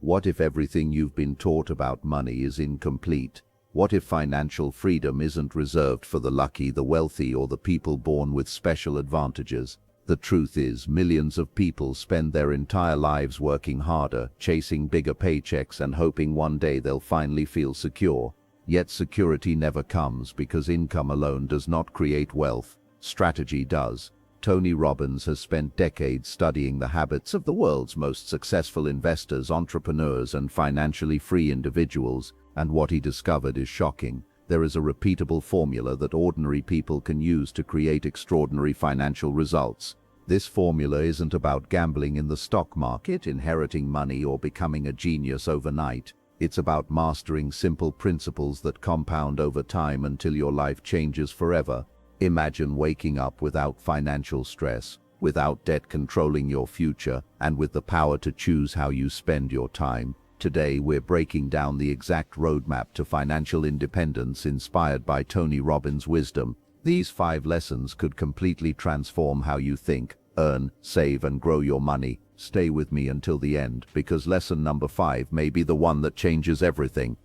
What if everything you've been taught about money is incomplete? What if financial freedom isn't reserved for the lucky, the wealthy, or the people born with special advantages? The truth is, millions of people spend their entire lives working harder, chasing bigger paychecks, and hoping one day they'll finally feel secure. Yet security never comes because income alone does not create wealth. Strategy does. Tony Robbins has spent decades studying the habits of the world's most successful investors, entrepreneurs, and financially free individuals, and what he discovered is shocking. There is a repeatable formula that ordinary people can use to create extraordinary financial results. This formula isn't about gambling in the stock market, inheriting money, or becoming a genius overnight. It's about mastering simple principles that compound over time until your life changes forever. Imagine waking up without financial stress, without debt controlling your future, and with the power to choose how you spend your time. Today, we're breaking down the exact roadmap to financial independence inspired by Tony Robbins' wisdom. These 5 lessons could completely transform how you think, earn, save, and grow your money. Stay with me until the end, because lesson number 5 may be the one that changes everything.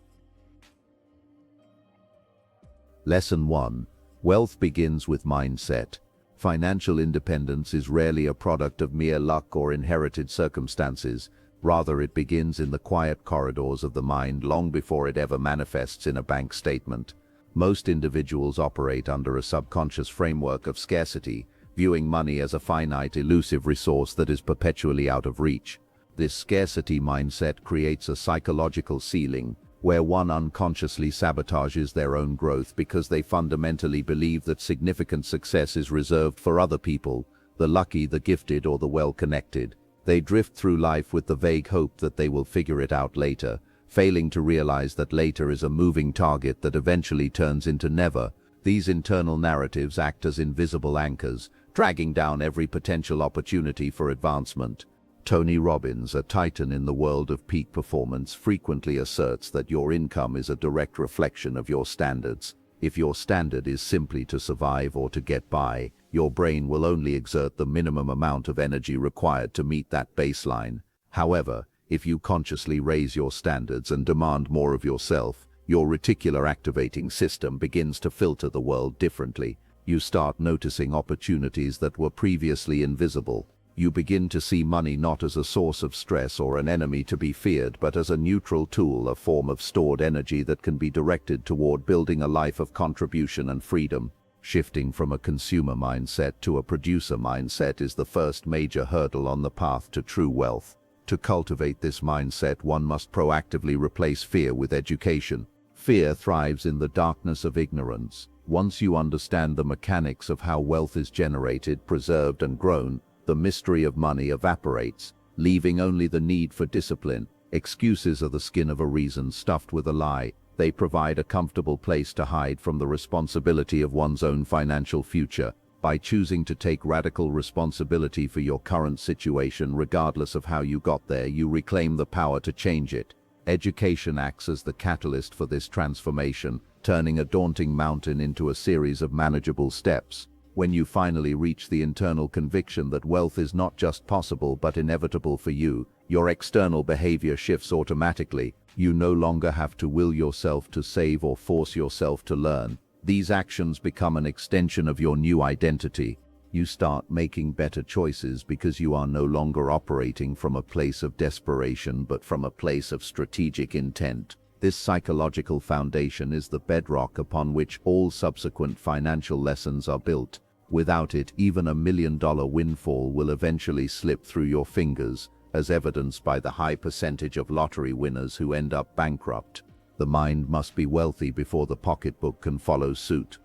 Lesson 1. Wealth begins with mindset. Financial independence is rarely a product of mere luck or inherited circumstances. Rather, it begins in the quiet corridors of the mind long before it ever manifests in a bank statement. Most individuals operate under a subconscious framework of scarcity, viewing money as a finite, elusive resource that is perpetually out of reach. This scarcity mindset creates a psychological ceiling, where one unconsciously sabotages their own growth because they fundamentally believe that significant success is reserved for other people, the lucky, the gifted, or the well-connected. They drift through life with the vague hope that they will figure it out later, failing to realize that later is a moving target that eventually turns into never. These internal narratives act as invisible anchors, dragging down every potential opportunity for advancement. Tony Robbins, a titan in the world of peak performance, frequently asserts that your income is a direct reflection of your standards. If your standard is simply to survive or to get by, your brain will only exert the minimum amount of energy required to meet that baseline. However, if you consciously raise your standards and demand more of yourself, your reticular activating system begins to filter the world differently. You start noticing opportunities that were previously invisible. You begin to see money not as a source of stress or an enemy to be feared, but as a neutral tool, a form of stored energy that can be directed toward building a life of contribution and freedom. Shifting from a consumer mindset to a producer mindset is the first major hurdle on the path to true wealth. To cultivate this mindset, one must proactively replace fear with education. Fear thrives in the darkness of ignorance. Once you understand the mechanics of how wealth is generated, preserved, and grown, the mystery of money evaporates, leaving only the need for discipline. Excuses are the skin of a reason stuffed with a lie. They provide a comfortable place to hide from the responsibility of one's own financial future. By choosing to take radical responsibility for your current situation, regardless of how you got there, you reclaim the power to change it. Education acts as the catalyst for this transformation, turning a daunting mountain into a series of manageable steps. When you finally reach the internal conviction that wealth is not just possible but inevitable for you, your external behavior shifts automatically. You no longer have to will yourself to save or force yourself to learn. These actions become an extension of your new identity. You start making better choices because you are no longer operating from a place of desperation but from a place of strategic intent. This psychological foundation is the bedrock upon which all subsequent financial lessons are built. Without it, even a $1 million windfall will eventually slip through your fingers, as evidenced by the high percentage of lottery winners who end up bankrupt. The mind must be wealthy before the pocketbook can follow suit.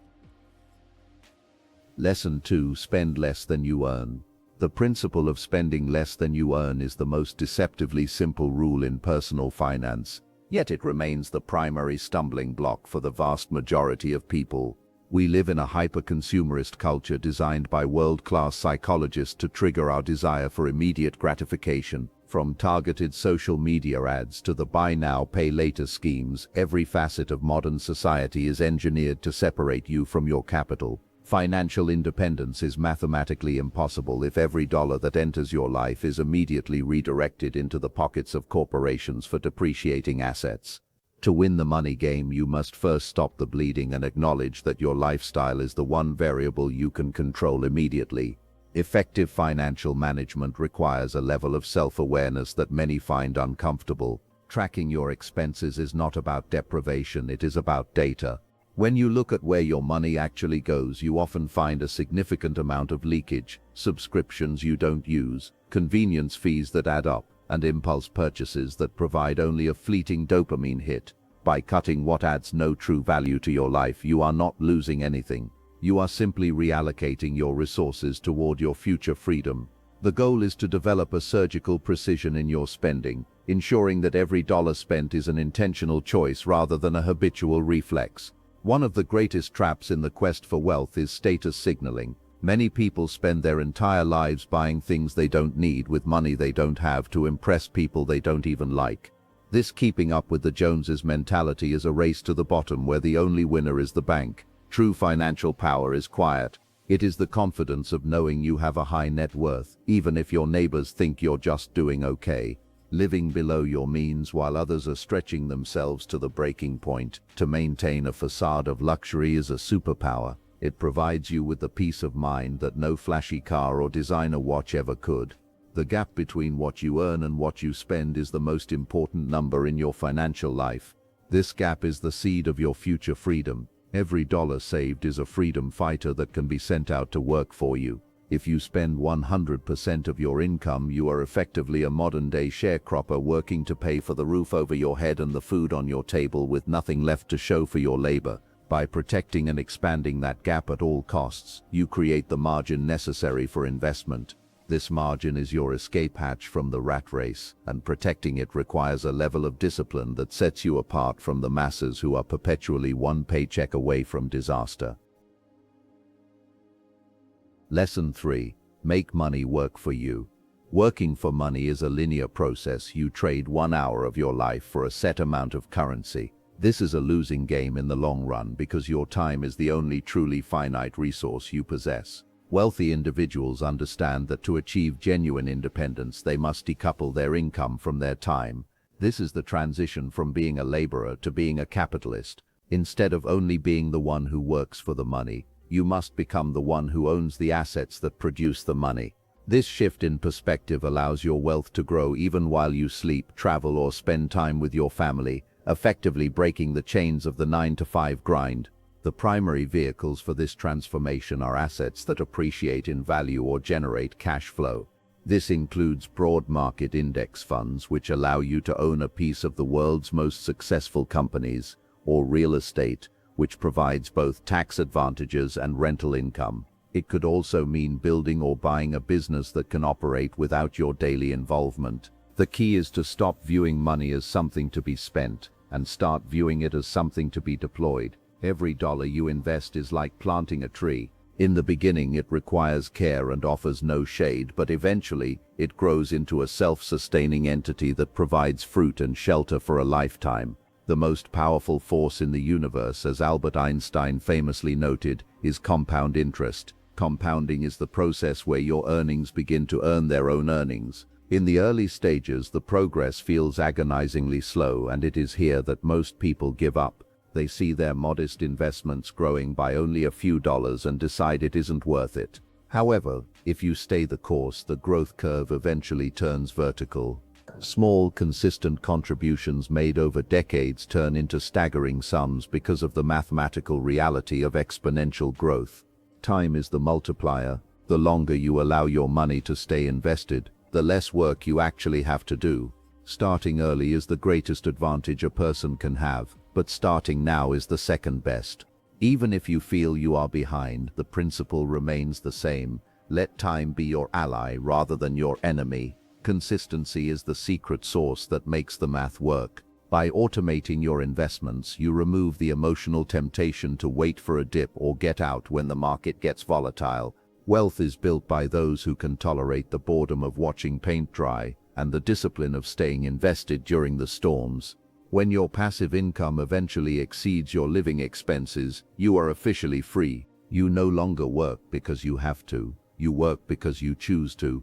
Lesson 2. Spend less than you earn. The principle of spending less than you earn is the most deceptively simple rule in personal finance, yet it remains the primary stumbling block for the vast majority of people. We live in a hyper-consumerist culture designed by world-class psychologists to trigger our desire for immediate gratification. From targeted social media ads to the buy now, pay later schemes, every facet of modern society is engineered to separate you from your capital. Financial independence is mathematically impossible if every dollar that enters your life is immediately redirected into the pockets of corporations for depreciating assets. To win the money game, you must first stop the bleeding and acknowledge that your lifestyle is the one variable you can control immediately. Effective financial management requires a level of self-awareness that many find uncomfortable. Tracking your expenses is not about deprivation, it is about data. When you look at where your money actually goes, you often find a significant amount of leakage, subscriptions you don't use, convenience fees that add up, and impulse purchases that provide only a fleeting dopamine hit. By cutting what adds no true value to your life, you are not losing anything. You are simply reallocating your resources toward your future freedom. The goal is to develop a surgical precision in your spending, ensuring that every dollar spent is an intentional choice rather than a habitual reflex. One of the greatest traps in the quest for wealth is status signaling. Many people spend their entire lives buying things they don't need with money they don't have to impress people they don't even like. This keeping up with the Joneses mentality is a race to the bottom where the only winner is the bank. True financial power is quiet. It is the confidence of knowing you have a high net worth, even if your neighbors think you're just doing okay. Living below your means while others are stretching themselves to the breaking point. To maintain a facade of luxury is a superpower. It provides you with the peace of mind that no flashy car or designer watch ever could. The gap between what you earn and what you spend is the most important number in your financial life. This gap is the seed of your future freedom. Every dollar saved is a freedom fighter that can be sent out to work for you. If you spend 100% of your income, you are effectively a modern-day sharecropper working to pay for the roof over your head and the food on your table with nothing left to show for your labor. By protecting and expanding that gap at all costs, you create the margin necessary for investment. This margin is your escape hatch from the rat race, and protecting it requires a level of discipline that sets you apart from the masses who are perpetually one paycheck away from disaster. Lesson 3. Make money work for you. Working for money is a linear process. You trade 1 hour of your life for a set amount of currency. This is a losing game in the long run because your time is the only truly finite resource you possess. Wealthy individuals understand that to achieve genuine independence, they must decouple their income from their time. This is the transition from being a laborer to being a capitalist. Instead of only being the one who works for the money, you must become the one who owns the assets that produce the money. This shift in perspective allows your wealth to grow even while you sleep, travel, or spend time with your family, effectively breaking the chains of the 9-to-5 grind. The primary vehicles for this transformation are assets that appreciate in value or generate cash flow. This includes broad market index funds, which allow you to own a piece of the world's most successful companies, or real estate, which provides both tax advantages and rental income. It could also mean building or buying a business that can operate without your daily involvement. The key is to stop viewing money as something to be spent and start viewing it as something to be deployed. Every dollar you invest is like planting a tree. In the beginning, it requires care and offers no shade, but eventually it grows into a self-sustaining entity that provides fruit and shelter for a lifetime. The most powerful force in the universe, as Albert Einstein famously noted, is compound interest. Compounding is the process where your earnings begin to earn their own earnings. In the early stages, the progress feels agonizingly slow, and it is here that most people give up. They see their modest investments growing by only a few dollars and decide it isn't worth it. However, if you stay the course, the growth curve eventually turns vertical. Small, consistent contributions made over decades turn into staggering sums because of the mathematical reality of exponential growth. Time is the multiplier. The longer you allow your money to stay invested, the less work you actually have to do. Starting early is the greatest advantage a person can have, but starting now is the second best. Even if you feel you are behind, the principle remains the same. Let time be your ally rather than your enemy. Consistency is the secret sauce that makes the math work. By automating your investments, you remove the emotional temptation to wait for a dip or get out when the market gets volatile. Wealth is built by those who can tolerate the boredom of watching paint dry and the discipline of staying invested during the storms. When your passive income eventually exceeds your living expenses, you are officially free. You no longer work because you have to, you work because you choose to.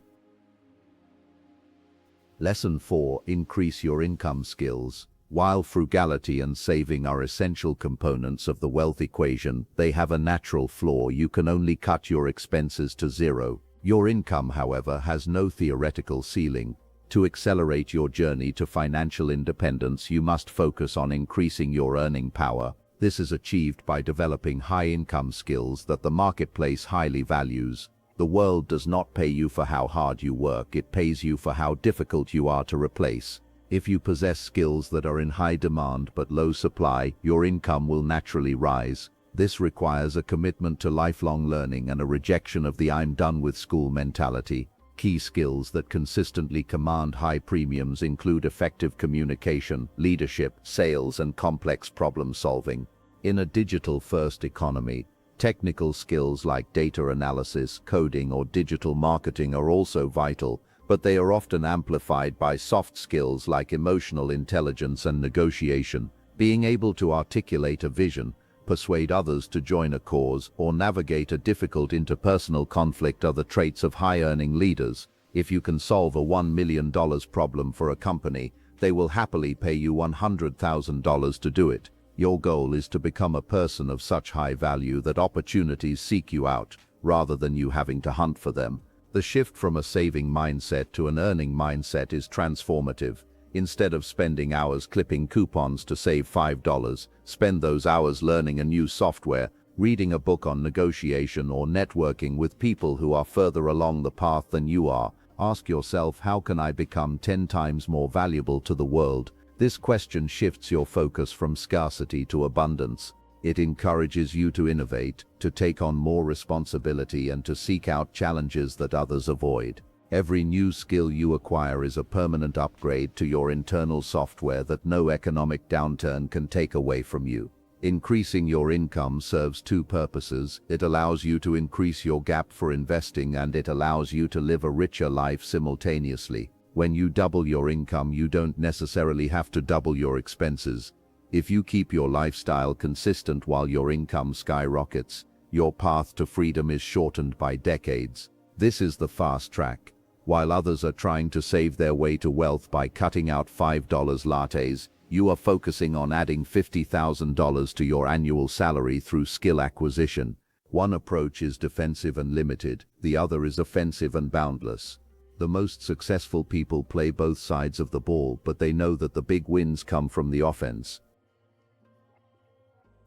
Lesson 4. Increase your income skills. While frugality and saving are essential components of the wealth equation, they have a natural flaw. You can only cut your expenses to zero. Your income, however, has no theoretical ceiling. To accelerate your journey to financial independence, you must focus on increasing your earning power. This is achieved by developing high-income skills that the marketplace highly values. The world does not pay you for how hard you work, it pays you for how difficult you are to replace. If you possess skills that are in high demand but low supply, your income will naturally rise. This requires a commitment to lifelong learning and a rejection of the "I'm done with school" mentality. Key skills that consistently command high premiums include effective communication, leadership, sales, and complex problem solving. In a digital-first economy, technical skills like data analysis, coding, or digital marketing are also vital, but they are often amplified by soft skills like emotional intelligence and negotiation. Being able to articulate a vision, persuade others to join a cause, or navigate a difficult interpersonal conflict are the traits of high-earning leaders. If you can solve a $1 million problem for a company, they will happily pay you $100,000 to do it. Your goal is to become a person of such high value that opportunities seek you out, rather than you having to hunt for them. The shift from a saving mindset to an earning mindset is transformative. Instead of spending hours clipping coupons to save $5, spend those hours learning a new software, reading a book on negotiation, or networking with people who are further along the path than you are. Ask yourself, how can I become 10 times more valuable to the world? This question shifts your focus from scarcity to abundance. It encourages you to innovate, to take on more responsibility, and to seek out challenges that others avoid. Every new skill you acquire is a permanent upgrade to your internal software that no economic downturn can take away from you. Increasing your income serves two purposes. It allows you to increase your gap for investing, and it allows you to live a richer life simultaneously. When you double your income, you don't necessarily have to double your expenses. If you keep your lifestyle consistent while your income skyrockets, your path to freedom is shortened by decades. This is the fast track. While others are trying to save their way to wealth by cutting out $5 lattes, you are focusing on adding $50,000 to your annual salary through skill acquisition. One approach is defensive and limited, the other is offensive and boundless. The most successful people play both sides of the ball, but they know that the big wins come from the offense.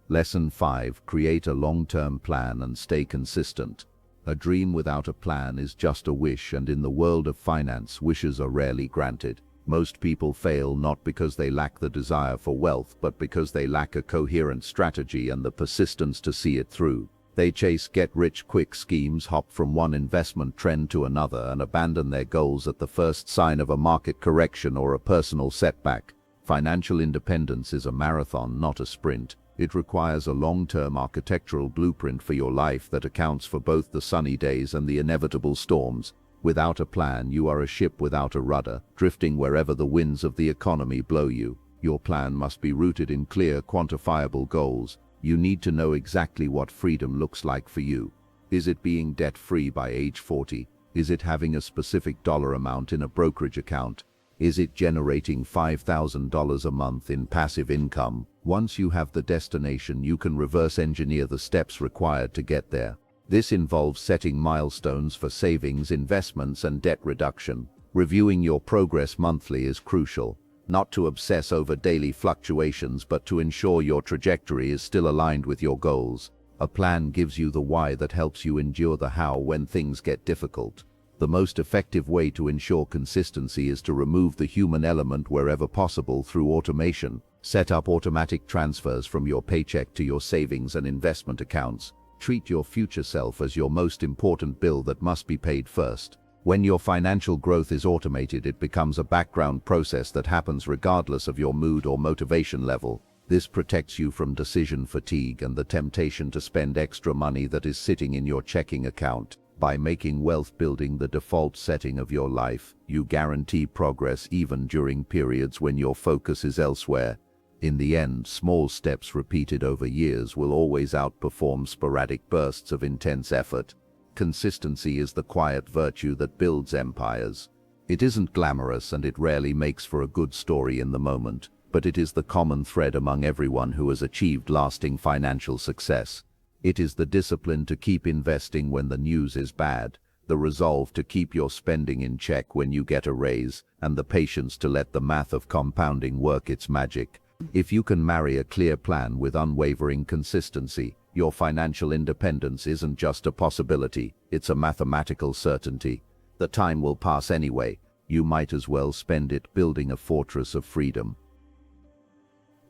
Lesson 5. Create a long-term plan and stay consistent. A dream without a plan is just a wish, and in the world of finance, wishes are rarely granted. Most people fail not because they lack the desire for wealth, but because they lack a coherent strategy and the persistence to see it through. They chase get-rich-quick schemes, hop from one investment trend to another, and abandon their goals at the first sign of a market correction or a personal setback. Financial independence is a marathon, not a sprint. It requires a long-term architectural blueprint for your life that accounts for both the sunny days and the inevitable storms. Without a plan, you are a ship without a rudder, drifting wherever the winds of the economy blow you. Your plan must be rooted in clear, quantifiable goals. You need to know exactly what freedom looks like for you. Is it being debt-free by age 40? Is it having a specific dollar amount in a brokerage account? Is it generating $5,000 a month in passive income? Once you have the destination, you can reverse engineer the steps required to get there. This involves setting milestones for savings, investments, and debt reduction. Reviewing your progress monthly is crucial. Not to obsess over daily fluctuations, but to ensure your trajectory is still aligned with your goals. A plan gives you the why that helps you endure the how when things get difficult. The most effective way to ensure consistency is to remove the human element wherever possible through automation. Set up automatic transfers from your paycheck to your savings and investment accounts. Treat your future self as your most important bill that must be paid first. When your financial growth is automated, it becomes a background process that happens regardless of your mood or motivation level. This protects you from decision fatigue and the temptation to spend extra money that is sitting in your checking account. By making wealth building the default setting of your life, you guarantee progress even during periods when your focus is elsewhere. In the end, small steps repeated over years will always outperform sporadic bursts of intense effort. Consistency is the quiet virtue that builds empires. It isn't glamorous and it rarely makes for a good story in the moment, but it is the common thread among everyone who has achieved lasting financial success. It is the discipline to keep investing when the news is bad, the resolve to keep your spending in check when you get a raise, and the patience to let the math of compounding work its magic. If you can marry a clear plan with unwavering consistency, your financial independence isn't just a possibility, it's a mathematical certainty. The time will pass anyway. You might as well spend it building a fortress of freedom.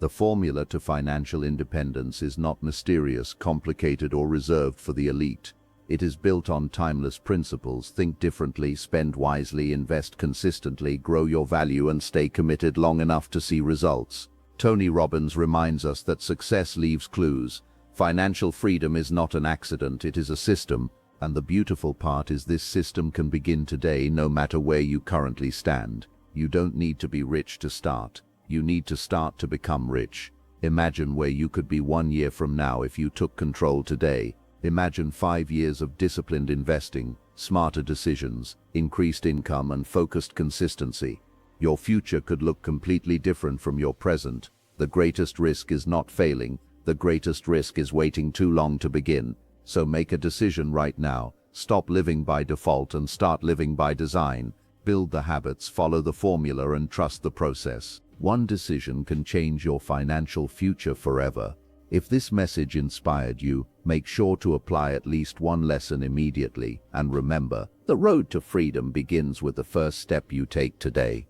The formula to financial independence is not mysterious, complicated, or reserved for the elite. It is built on timeless principles: think differently, spend wisely, invest consistently, grow your value, and stay committed long enough to see results. Tony Robbins reminds us that success leaves clues. Financial freedom is not an accident, it is a system, and the beautiful part is this system can begin today no matter where you currently stand. You don't need to be rich to start. You need to start to become rich. Imagine where you could be 1 year from now if you took control today. Imagine 5 years of disciplined investing, smarter decisions, increased income, and focused consistency. Your future could look completely different from your present. The greatest risk is not failing. The greatest risk is waiting too long to begin. So make a decision right now. Stop living by default and start living by design. Build the habits, follow the formula, and trust the process. One decision can change your financial future forever. If this message inspired you, make sure to apply at least one lesson immediately. And remember, the road to freedom begins with the first step you take today.